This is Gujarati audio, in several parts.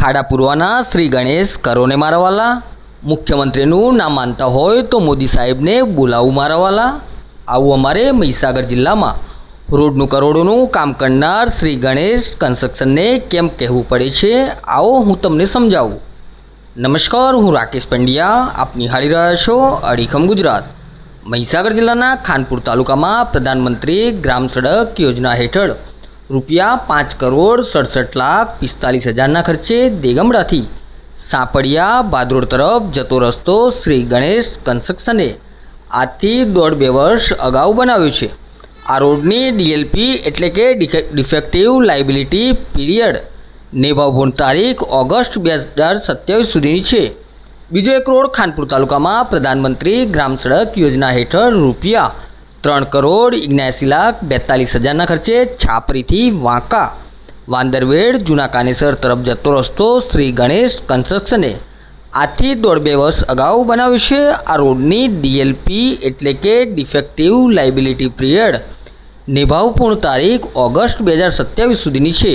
ખાડા પૂરવાના શ્રી ગણેશ કરોને મારવાલા, મુખ્યમંત્રીનું નામ માનતા હોય તો મોદી સાહેબને બોલાવું મારવાલા. આવું અમારે મહીસાગર જિલ્લામાં રોડનું કરોડોનું કામ કરનાર શ્રી ગણેશ કન્સ્ટ્રક્શનને કેમ કહેવું પડે છે, આવો હું તમને સમજાવું. નમસ્કાર, હું રાકેશ પંડ્યા. આપ નિહાળી રહ્યા છો અડીખમ ગુજરાત. મહીસાગર જિલ્લાના ખાનપુર તાલુકામાં પ્રધાનમંત્રી ગ્રામ સડક યોજના હેઠળ ₹5,67,45,00,000ના ખર્ચે દેગમડાથી સાપડિયા બાદરોડ તરફ જતો રસ્તો શ્રી ગણેશ કન્સ્ટ્રક્શને આજથી 1.5-2 વર્ષ અગાઉ બનાવ્યો છે. આ રોડની ડીએલપી એટલે કે ડિફેક્ટિવ લાયબિલિટી પીરિયડ નિભાવવાની તારીખ ઓગસ્ટ 2027 સુધીની છે. બીજો એક રોડ ખાનપુર તાલુકામાં પ્રધાનમંત્રી ગ્રામ સડક યોજના હેઠળ ₹3,79,42,000ના ખર્ચે છાપરીથી વાંકા વાંદરવેડ જૂના કાનેસર તરફ જતો રસ્તો શ્રી ગણેશ કન્સ્ટ્રક્શને આજથી 1.5-2 વર્ષ અગાઉ બનાવ્યો છે. આ રોડની ડીએલપી એટલે કે ડિફેક્ટિવ લાયબિલિટી પીરિયડ નિભાવપૂર્ણ તારીખ ઓગસ્ટ 2027 સુધીની છે.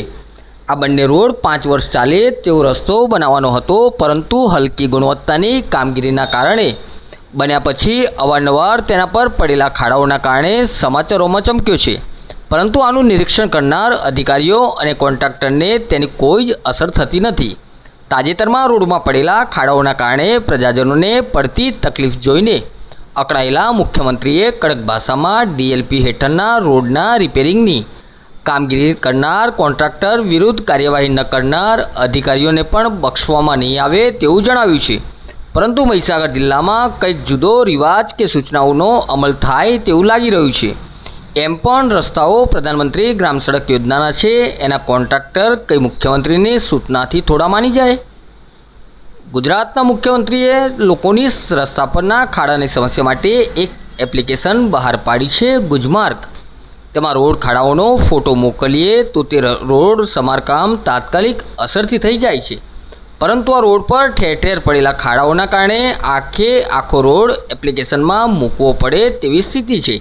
આ બંને રોડ 5 વર્ષ ચાલે તેવો રસ્તો બનાવવાનો હતો, પરંતુ હલકી ગુણવત્તાની કામગીરીના કારણે બન્યા પછી અવારનવાર તેના પર પડેલા ખાડાઓના કારણે સમાચારોમાં ચમક્યો છે. પરંતુ આનું નિરીક્ષણ કરનાર અધિકારીઓ અને કોન્ટ્રાક્ટરને તેની કોઈ જ અસર થતી નથી. તાજેતરમાં રોડમાં પડેલા ખાડાઓના કારણે પ્રજાજનોને પડતી તકલીફ જોઈને અકળાયેલા મુખ્યમંત્રીએ કડક ભાષામાં ડીએલપી હેઠળના રોડના રિપેરિંગની કામગીરી કરનાર કોન્ટ્રાક્ટર વિરુદ્ધ કાર્યવાહી ન કરનાર અધિકારીઓને પણ બક્ષવામાં નહીં આવે તેવું જણાવ્યું છે. પરંતુ મહીસાગર જિલ્લામાં કંઈક જુદો રિવાજ કે સૂચનાઓનો અમલ થાય તેવું લાગી રહ્યું છે. એમ પણ રસ્તાઓ પ્રધાનમંત્રી ગ્રામ સડક યોજનાના છે, એના કોન્ટ્રાક્ટર કઈ મુખ્યમંત્રીની સૂચનાથી થોડા માની જાય? ગુજરાતના મુખ્યમંત્રીએ લોકોની રસ્તા પરના ખાડાની સમસ્યા માટે એક એપ્લિકેશન બહાર પાડી છે, ગુજમાર્ગ. તેમાં રોડ ખાડાઓનો ફોટો મોકલીએ તો તે રોડ સમારકામ તાત્કાલિક અસરથી થઈ જાય છે. પરંતુ આ રોડ પર ઠેર ઠેર પડેલા ખાડાઓના કારણે આખો રોડ એપ્લિકેશનમાં મૂકવો પડે તેવી સ્થિતિ છે.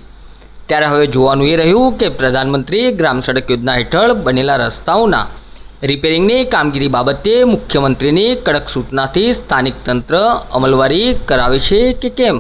ત્યારે હવે જોવાનું એ રહ્યું કે પ્રધાનમંત્રી ગ્રામ સડક યોજના હેઠળ બનેલા રસ્તાઓના રિપેરિંગની કામગીરી બાબતે મુખ્યમંત્રીની કડક સૂચનાથી સ્થાનિક તંત્ર અમલવારી કરાવે છે કે કેમ.